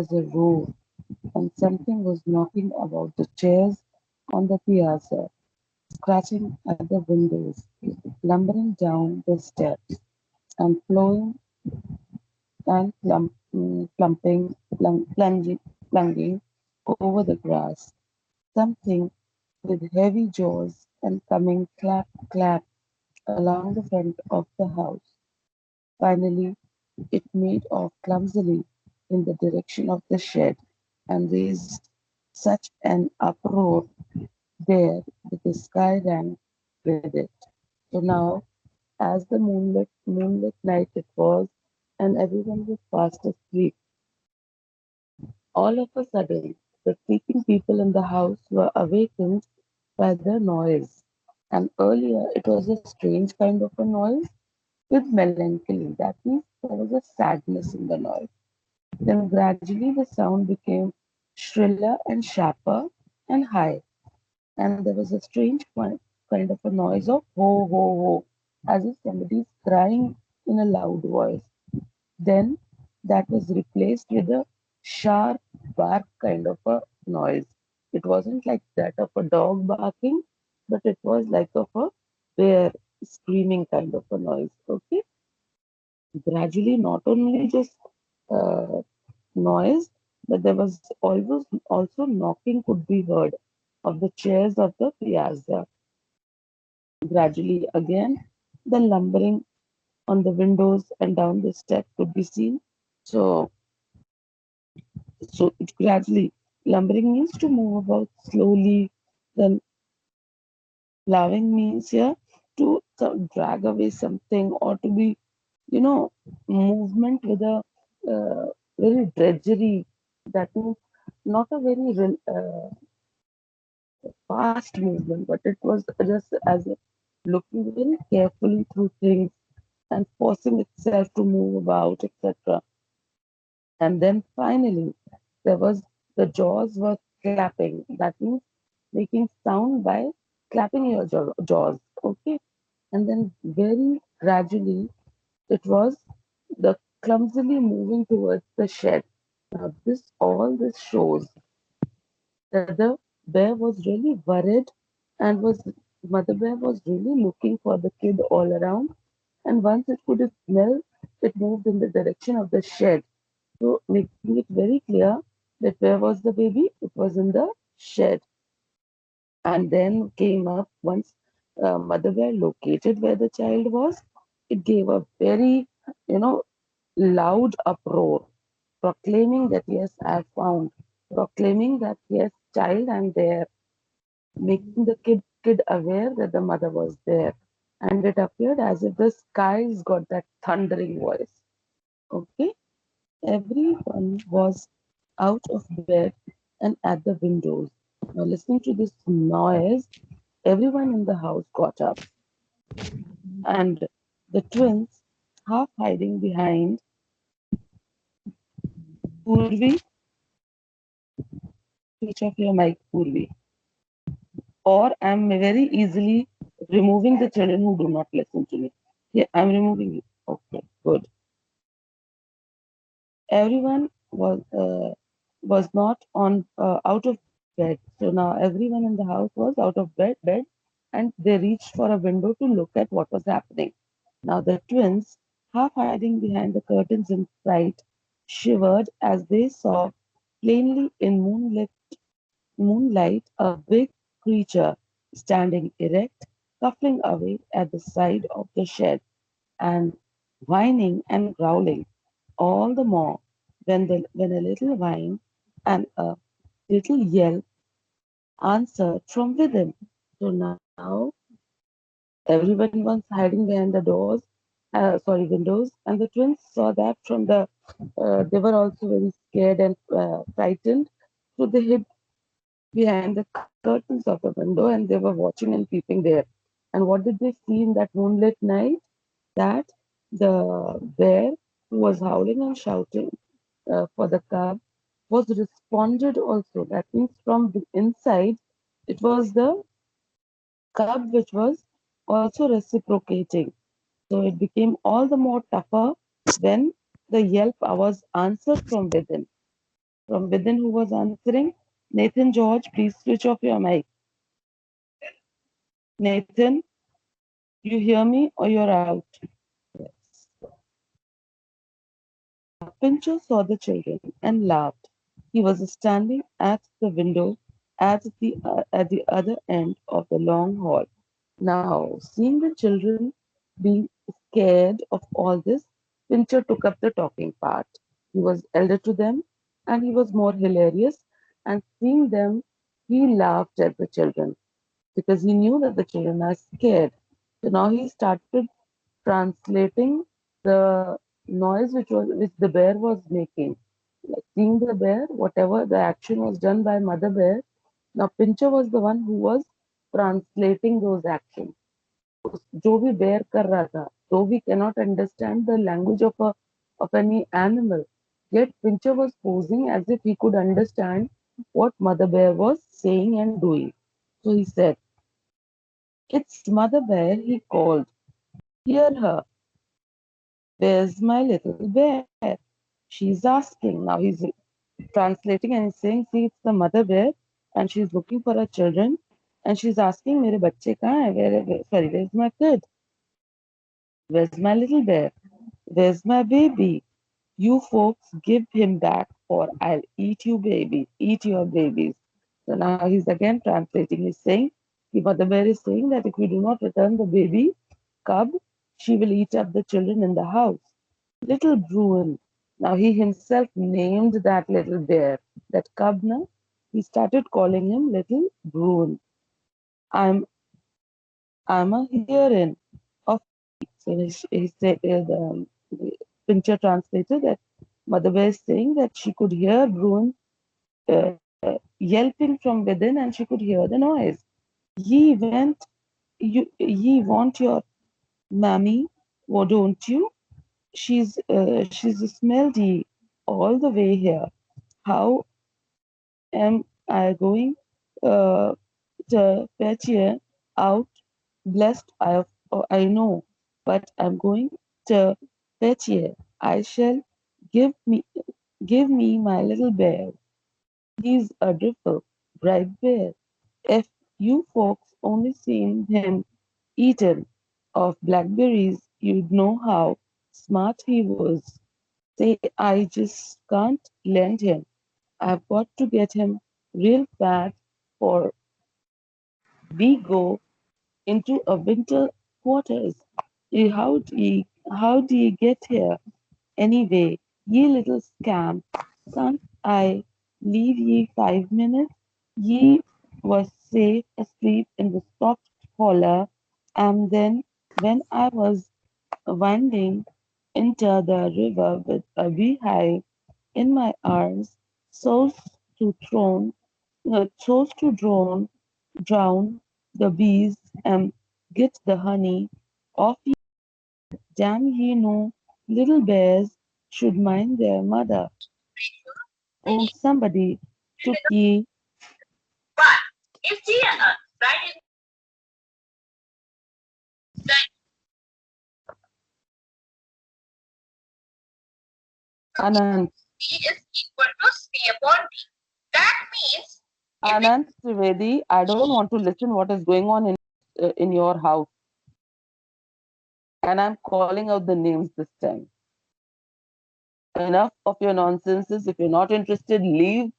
was a roar, and something was knocking about the chairs on the piazza, scratching at the windows, lumbering down the steps, and flowing and plunging over the grass. Something with heavy jaws and coming clap, clap along the front of the house. Finally, it made off clumsily in the direction of the shed and raised such an uproar there that the sky rang with it. So now, as the moonlit night it was, and everyone was fast asleep, all of a sudden the sleeping people in the house were awakened by the noise. And earlier it was a strange kind of a noise with melancholy. That means there was a sadness in the noise. Then gradually the sound became shriller and sharper and high, and there was a strange kind of a noise of ho ho ho, as if somebody is crying in a loud voice. Then that was replaced with a sharp bark kind of a noise. It wasn't like that of a dog barking, but it was like of a bear screaming kind of a noise. Okay, gradually, not only just uh, noise, but there was always also knocking could be heard of the chairs of the piazza. Gradually, again, the lumbering on the windows and down the step could be seen. So, so it gradually lumbering means to move about slowly. Then plowing means here to drag away something or to be, you know, movement with a very drudgery. That means not a very fast movement, but it was just as if looking very carefully through things and forcing itself to move about, etc. And then finally, there was the jaws were clapping. That means making sound by clapping your jaws. Okay. And then very gradually, it was the clumsily moving towards the shed. Now, this shows that the bear was really worried and was mother bear was really looking for the kid all around. And once it could smell, it moved in the direction of the shed. So making it very clear that where was the baby? It was in the shed. And then came up once mother bear located where the child was. It gave a very, you know, loud uproar, proclaiming that yes, I have found, proclaiming that yes, child, I'm there, making the kid aware that the mother was there. And it appeared as if the skies got that thundering voice. Okay, everyone was out of bed and at the windows. Now, listening to this noise, everyone in the house got up, and the twins, half hiding behind Purvi, switch off your mic, Purvi, or I'm very easily removing the children who do not listen to me. Yeah, I'm removing you. Okay, good. Everyone was not on out of bed. So now everyone in the house was out of bed, and they reached for a window to look at what was happening. Now the twins, half hiding behind the curtains in fright, shivered as they saw plainly in moonlight a big creature standing erect, scuffling away at the side of the shed and whining and growling, all the more when a little whine and a little yell answered from within. So now everyone was hiding behind the windows, and the twins saw that from the. They were also very scared and frightened, so they hid behind the curtains of the window and they were watching and peeping there. And what did they see in that moonlit night? That the bear who was howling and shouting for the cub was responded also. That means from the inside, it was the cub which was also reciprocating. So it became all the more tougher when the yelp was answered from within. From within, who was answering? Nathan George, please switch off your mic. Nathan, you hear me or you're out? Yes. Now Pincher saw the children and laughed. He was standing at the window at the other end of the long hall. Now, seeing the children being scared of all this, Pincher took up the talking part. He was elder to them and he was more hilarious. And seeing them, he laughed at the children because he knew that the children are scared. So now he started translating the noise which the bear was making. Like seeing the bear, whatever the action was done by Mother Bear, now Pincher was the one who was translating those actions. जो भी bear कर रहा था, though we cannot understand the language of any animal, yet Pincher was posing as if he could understand what Mother Bear was saying and doing. So he said, "It's Mother Bear," he called. "Hear her. Where's my little bear?" She's asking. Now he's translating and he's saying, "See, it's the Mother Bear and she's looking for her children and she's asking, मेरे बच्चे कहाँ हैं? Sorry, where's my kid? Where's my little bear? Where's my baby? You folks give him back or I'll eat you baby, eat your babies." So now he's again translating. He's saying, the Mother Bear is saying that if we do not return the baby cub, she will eat up the children in the house. Little Bruin. Now he himself named that little bear, that cub now. He started calling him Little Bruin. I'm I'm a hearing of so he said the Pincher translated that Mother Bear is saying that she could hear Bruin yelping from within and she could hear the noise. Ye want your mammy, or don't you? She's smelled ye all the way here. How am I going uh, to fetch ye out? Blessed I know, but I'm going to fetch ye. I shall give me give me my little bear. He's a dreadful bright bear. If you folks only seen him eaten of blackberries, you'd know how smart he was. Say, I just can't lend him. I've got to get him real fat for we go into a winter quarters. How do you get here? Anyway, ye little scamp, can't I leave ye 5 minutes? Ye was safe asleep in the soft collar, and then when I was winding into the river with a beehive in my arms, so to drown, drown the bees and get the honey off ye. Damn ye know, little bears should mind their mother. Oh, somebody took ye. Anand, Anand Trivedi, I don't want to listen what is going on in your house, and I'm calling out the names this time. Enough of your nonsenses. If you're not interested, leave.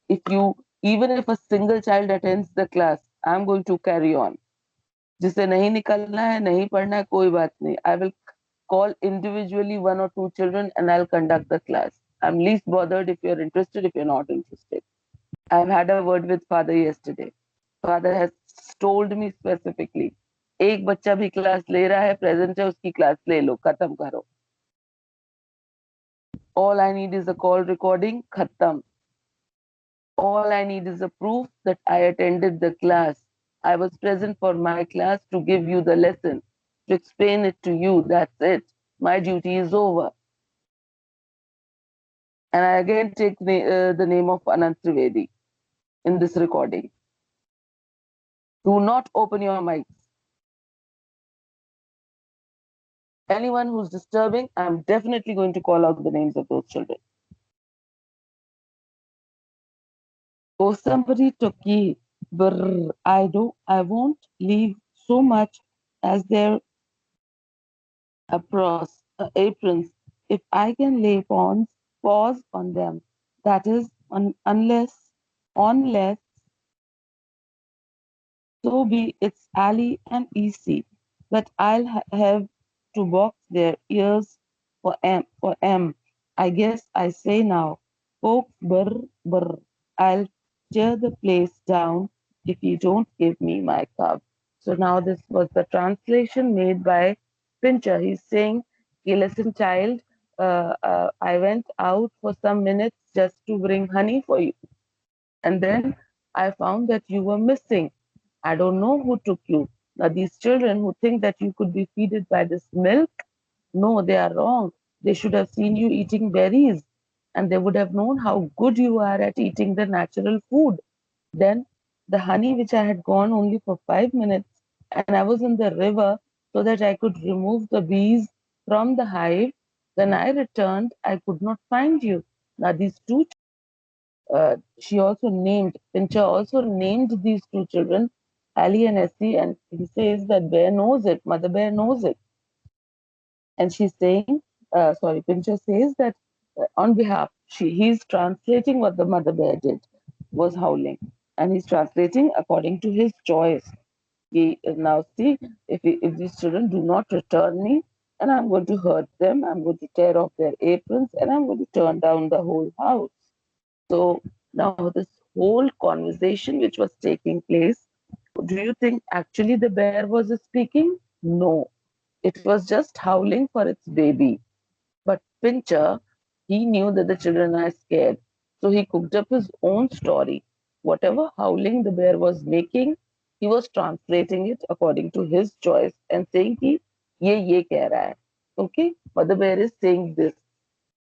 If you, even if a single child attends the class, I'm going to carry on. जिसे नहीं निकलना है, नहीं पढ़ना है, कोई बात नहीं. I will call individually one or two children and I'll conduct the class. I'm least bothered if you're interested, if you're not interested. I've had a word with father yesterday. Father has told me specifically, एक बच्चा भी class ले रहा है, present है, उसकी class ले लो, खत्म करो. All I need is a call recording, khatam. All I need is a proof that I attended the class. I was present for my class to give you the lesson, to explain it to you. That's it. My duty is over. And I again take the name of Anant Trivedi in this recording. Do not open your mics. Anyone who's disturbing, I'm definitely going to call out the names of those children. Oh, somebody took ye. Brr, I won't leave so much as their aprons if I can lay paws on them. That is, unless so be it's Ali and EC, but I'll have to box their ears for M. I guess I say now, folks, brr, brr, I'll tear the place down if you don't give me my cub. So now this was the translation made by Pincher. He's saying, "Hey, listen, child, I went out for some minutes just to bring honey for you. And then I found that you were missing. I don't know who took you. Now, these children who think that you could be fed by this milk, no, they are wrong. They should have seen you eating berries and they would have known how good you are at eating the natural food. Then the honey, which I had gone only for 5 minutes, and I was in the river so that I could remove the bees from the hive. When I returned, I could not find you. Now, these two she also named, Pincher also named these two children, Ali and Essie, and he says that Bear knows it, Mother Bear knows it. And she's saying, Pincher says that on behalf, he's translating what the Mother Bear did, was howling. And he's translating according to his choice. He now see if these children do not return me, and I'm going to hurt them, I'm going to tear off their aprons, and I'm going to turn down the whole house. So now this whole conversation which was taking place, do you think actually the bear was speaking? No, it was just howling for its baby. But Pincher, he knew that the children are scared. So he cooked up his own story. Whatever howling the bear was making, he was translating it according to his choice and saying कि ये कह रहा है. Okay, Mother Bear is saying this.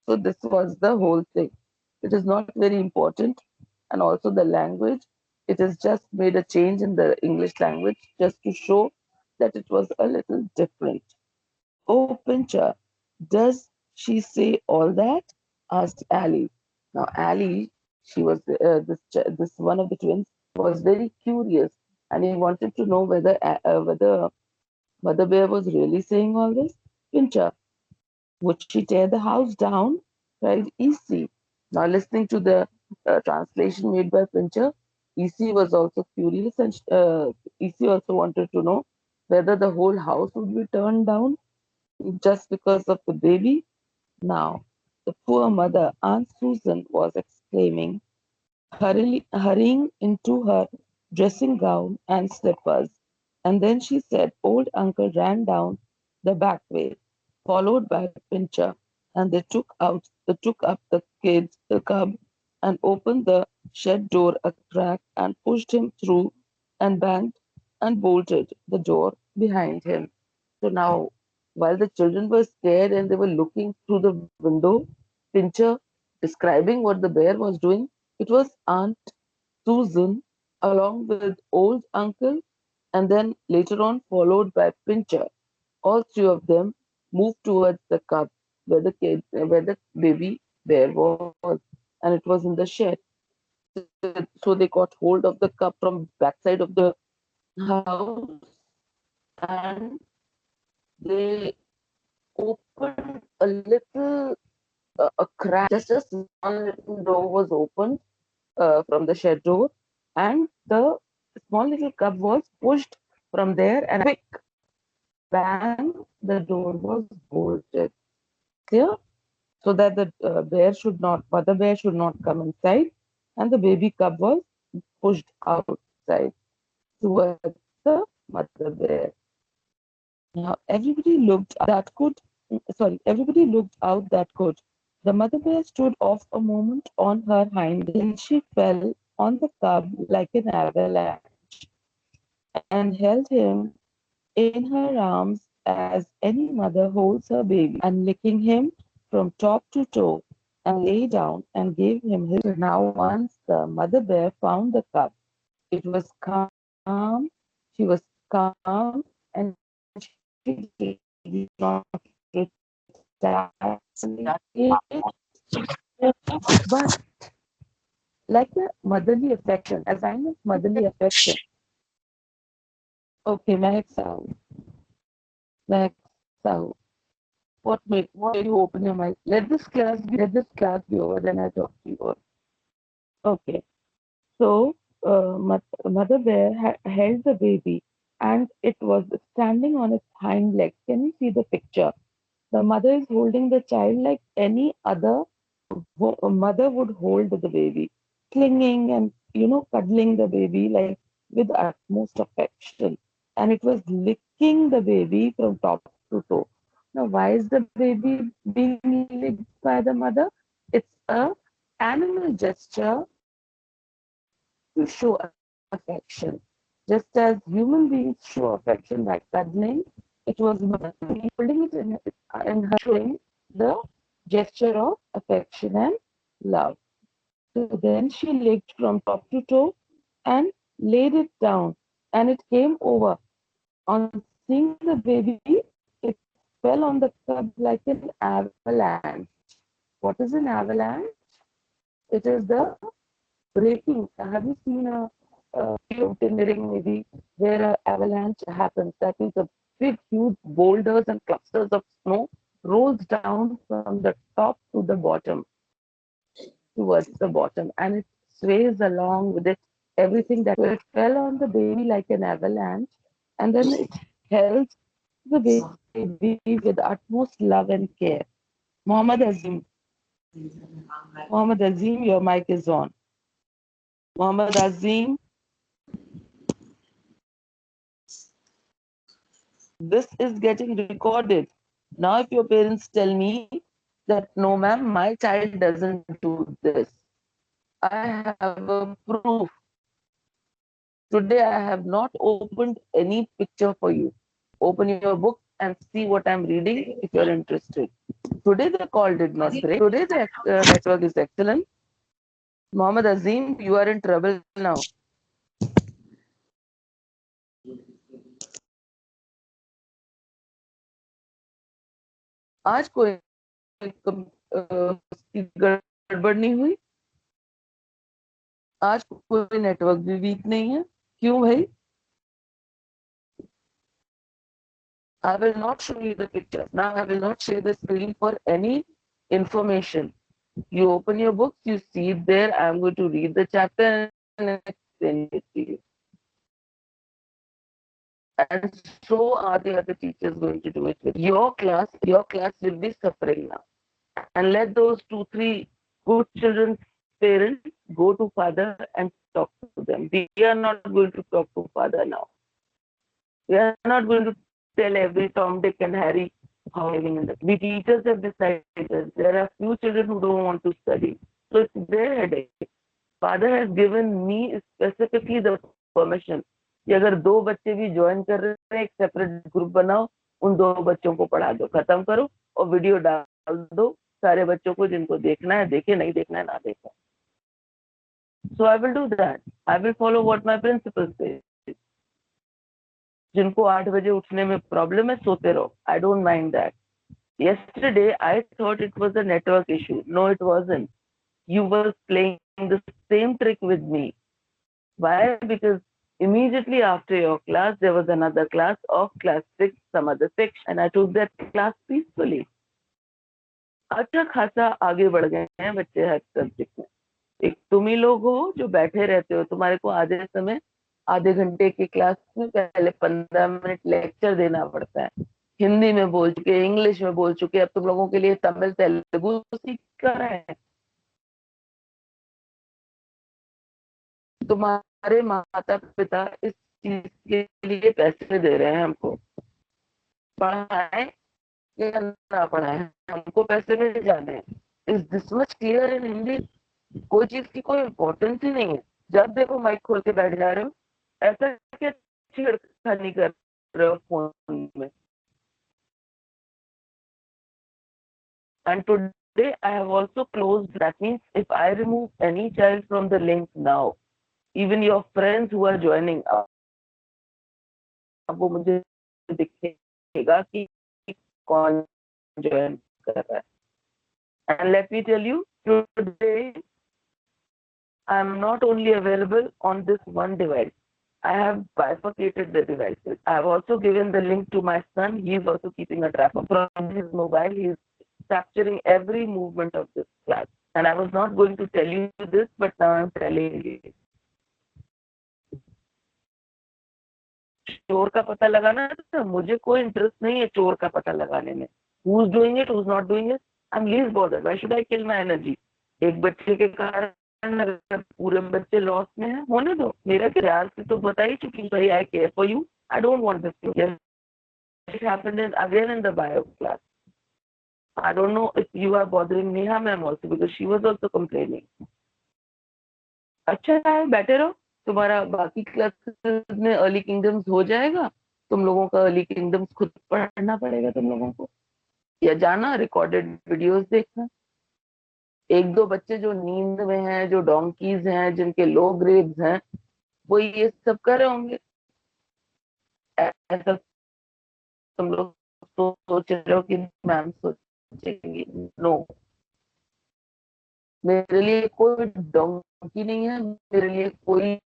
So this was the whole thing. It is not very important, and also the language. It is just made a change in the English language just to show that it was a little different. Oh, Pincher, does she say all that? Asked Ali. Now, Ali, she was this one of the twins was very curious, and he wanted to know whether Mother Bear was really saying all this. Pincher, would she tear the house down? Cried EC. Now, listening to the translation made by Pincher, EC was also curious, and EC also wanted to know whether the whole house would be turned down just because of the baby. Now, the poor mother, Aunt Susan, was exclaiming, hurrying into her dressing gown and slippers. And then she said, Old Uncle ran down the back way, followed by Pincher, and they took up the cub, and opened the shed door a crack and pushed him through and banged and bolted the door behind him. So now, while the children were scared and they were looking through the window, Pincher describing what the bear was doing, it was Aunt Susan along with old uncle, and then later on followed by Pincher. All three of them moved towards the cub where the baby bear was, and it was in the shed. So they got hold of the cub from backside of the house, and they opened a little a crack, just one little door was opened from the shed door, and the small little cub was pushed from there, and quick bang, the door was bolted. Clear? So that the mother bear should not come inside, and the baby cub was pushed outside towards the mother bear. Now everybody looked out that could. The mother bear stood off a moment on her hind legs, then she fell on the cub like an avalanche and held him in her arms as any mother holds her baby, and licking him from top to toe, and lay down and gave him his. So now, once the mother bear found the cub, it was calm. She was calm, and she did not retire. But like a motherly affection, a sign of motherly affection. Okay, Mehak Sahu. Mehak Sahu. What made you open your mic? Let this class be over, then I talk to you. Okay. So, Mother Bear held the baby and it was standing on its hind legs. Can you see the picture? The mother is holding the child like any other mother would hold the baby, clinging and cuddling the baby like with utmost affection. And it was licking the baby from top to toe. Now, why is the baby being licked by the mother? It's a animal gesture to show affection. Just as human beings show affection by cuddling, it was mother holding it in her showing the gesture of affection and love. So then she licked from top to toe and laid it down, and it came over. On seeing the baby, it fell on the cub like an avalanche. What is an avalanche? It is the breaking. Have you seen a video of engineering maybe where an avalanche happens? That is a big, huge boulders and clusters of snow rolls down from the top to the bottom, towards the bottom, and it sways along with it everything that it fell on the baby like an avalanche, and then it held the baby with utmost love and care. Mohammed Azim, Mohammed Azim, your mic is on. Mohammed Azim, this is getting recorded. Now, if your parents tell me that no, ma'am, my child doesn't do this, I have a proof. Today, I have not opened any picture for you. Open your book and see what I'm reading if you're interested. Today, the call did not break. Today, the network is excellent. Mohammed Azim, you are in trouble now. आज कोई गड़बड़ नहीं हुई आज कोई network भी week नहीं है क्यों भाई I will not show you the pictures now. I will not share the screen for any information. You open your books, you see it there. I am going to read the chapter and explain it to you. And so are the other teachers going to do it with your class. Your class will be suffering now. And let those 2-3 good children's parents go to father and talk to them. We are not going to talk to father now. We are not going to tell every Tom, Dick, and Harry how living in the. We teachers have decided there are few children who don't want to study, so it's their headache. Father has given me specifically the permission कि अगर 2 बच्चे भी join कर रहे हैं एक separate group बनाओ उन 2 बच्चों को पढ़ा दो खत्म करो और वीडियो डाल दो सारे बच्चों को जिनको देखना है देखे नहीं देखना है ना देखा so I will do that. I will follow what my principal says. जिनको 8 बजे उठने में प्रॉब्लम है सोते रहो I don't mind that. Yesterday I thought it was a network issue. No, it wasn't. You were playing the same trick with me. Why? Because immediately after your class, there was another class of class 6, some other section, and I took that class peacefully. अच्छा खासा आगे बढ़ गए हैं बच्चे हर subject में एक तुम ही लोग हो जो बैठे रहते हो तुम्हारे को आधे समय आधे घंटे की क्लास में पहले 15 मिनट लेक्चर देना पड़ता है हिंदी में बोल चुके इंग्लिश में बोल चुके अब तुम लोगों के लिए तमिल तेलुगु सीख कर रहे हैं तुम्हारे माता पिता इस चीज के लिए पैसे दे रहे हैं हमको पढ़ाएं या ना पढ़ाएं हमको पैसे मिल जाने is this much clear in Hindi कोई चीज की कोई इम्पोर्टेंस ही नहीं है जब देखो माइक खोल के बैठ जा रहे हो ऐसा क्या छेड़खानी कर रहे हो फोन में and today I have also closed that means if I remove any child from the link now even your friends who are joining अब वो मुझे दिखेगा कि कौन join कर रहा है and let me tell you today I'm not only available on this one device. I have bifurcated the devices. I have also given the link to my son. He is also keeping a track of from his mobile. He is capturing every movement of this class. And I was not going to tell you this, but now I'm telling you. चोर का पता लगाना था, मुझे कोई interest नहीं है चोर का पता लगाने में. Who's doing it, who's not doing it, I'm least bothered. Why should I kill my energy? एक बच्चे के कारण अगर पूरे बच्चे लॉस में हैं, होने दो. मेरा प्यार से तो बता ही चुकी भाई, I care for you. I don't want this to. Yes, it happened again in the bio class. I don't know if you are bothering Neha ma'am also because she was also complaining. अच्छा है, बैठे रहो. तुम्हारा बाकी classes में early kingdoms हो जाएगा. तुम लोगों का अर्ली किंगडम्स खुद पढ़ना पड़ेगा तुम लोगों को, या जाना रिकॉर्डेड वीडियोस देखना. एक दो बच्चे जो नींद में हैं, जो डोंकीज हैं, जिनके लो ग्रेड्स हैं, वो ये सब कर रहे होंगे. ऐसा तुम लोग तो सोच रहे हो कि मैम सोचेंगी. नो, मेरे लिए कोई डोंकी नहीं है, मेरे लिए कोई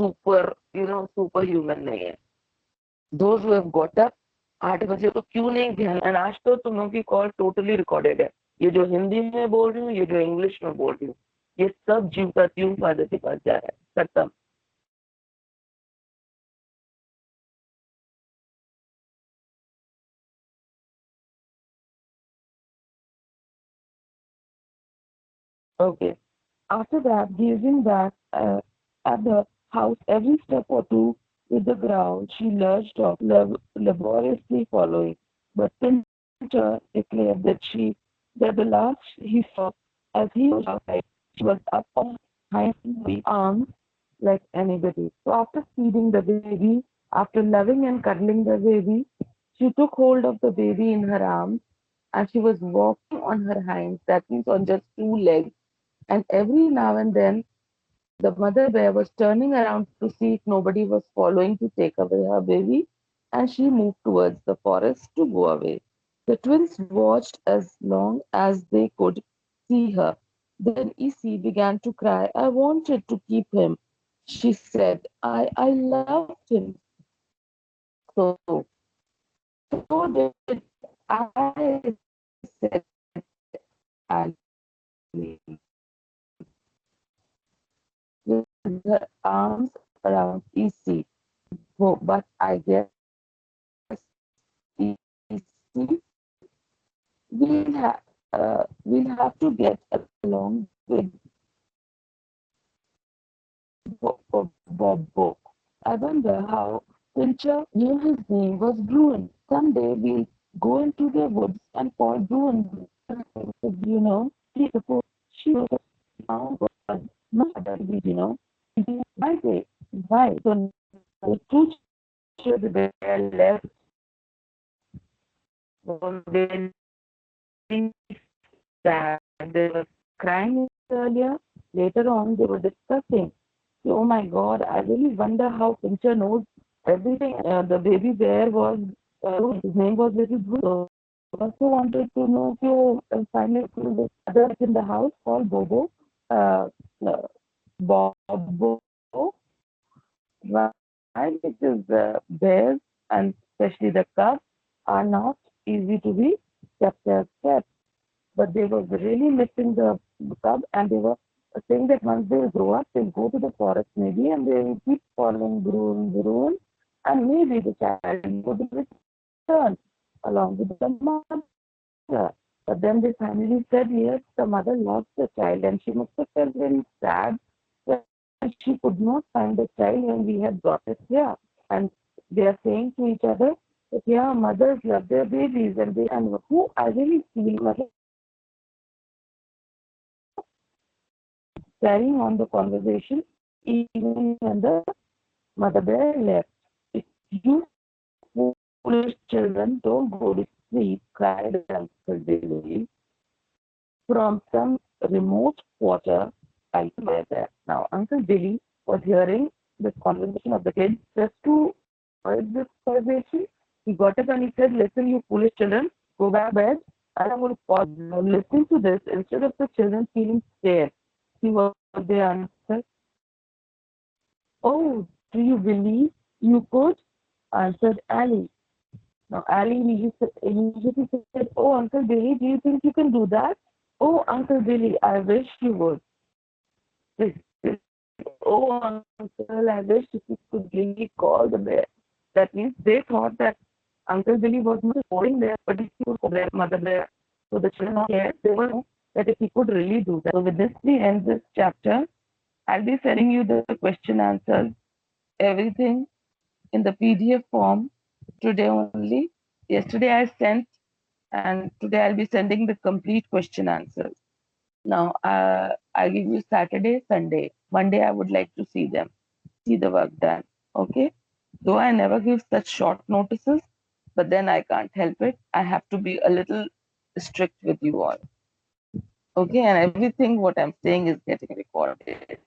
सुपर ह्यूमन नहीं है. Those who have got up 8 बजे को क्यों नहीं ध्यान. एंड आज तो तुम लोगों की कॉल टोटली रिकॉर्डेड है. ये जो हिंदी में बोल रही हूँ, ये जो इंग्लिश में बोल रही हूँ, ये सब जीव का त्यों फादर के पास जा रहा है. खत्म. Okay. After that, gazing back at the house every step or two with the ground, she lurched off, laboriously following. But Pinter declared that the last he saw as he was outside, she was up on hind arms like anybody. So after feeding the baby, after loving and cuddling the baby, she took hold of the baby in her arms and she was walking on her hinds, that means on just two legs. And every now and then, the mother bear was turning around to see if nobody was following to take away her baby, and she moved towards the forest to go away. The twins watched as long as they could see her. Then Issy began to cry. I wanted to keep him, she said. I loved him so. So did I, said Ali, with her arms around Issy. But I guess Issy, we'll have to get along with Bobo. I wonder how Pincher knew his name was Bruin. Someday we'll go into the woods and call Bruin. You know, she was now was much better, you know. Why they? Why? So the two children were left one day sad. They were crying earlier. Later on, they were discussing. Oh my God, I really wonder how Pincher knows everything. The baby bear was, his name was Little Blue. So I also wanted to know if you finally this other in the house called Bobo, uh, uh, Bobo, right? Because bears and especially the cubs are not easy to be kept as pets. But they were really missing the cub, and they were saying that once they grow up, they'll go to the forest maybe, and they will keep following Bruin, and maybe the child would return along with the mother. But then they finally said, yes, the mother lost the child, and she must have felt very sad that she could not find the child when we had brought it here. And they are saying to each other that, yeah, mothers love their babies, and who I really feel carrying on the conversation even when the mother bear left. If you foolish children don't go to sleep, cried Uncle Billy from some remote quarter. I'll bear that. Now, Uncle Billy was hearing this conversation of the kids. Just to avoid this conversation, he got up and he said, listen, you foolish children, go back to bed. And I'm going to pause. Now, listening to this, instead of the children feeling scared, he was They answered, "Oh, do you believe you could?" answered Ali. Now Ali immediately said, "Oh, Uncle Billy, do you think you can do that?" "Oh, Uncle Billy, I wish you would." They said, "Oh, Uncle, I wish if you could really call the bear." That means they thought that Uncle Billy was not scolding there, but if he could call their mother bear. So the children all scared. They were know that if he could really do that. So with this, we end this chapter. I'll be sending you the question answers, everything in the PDF form today only. Yesterday I sent, and today I'll be sending the complete question answers. Now, I give you Saturday, Sunday. Monday, I would like to see them, see the work done. Okay? Though I never give such short notices, but then I can't help it. I have to be a little strict with you all. Okay? And everything what I'm saying is getting recorded.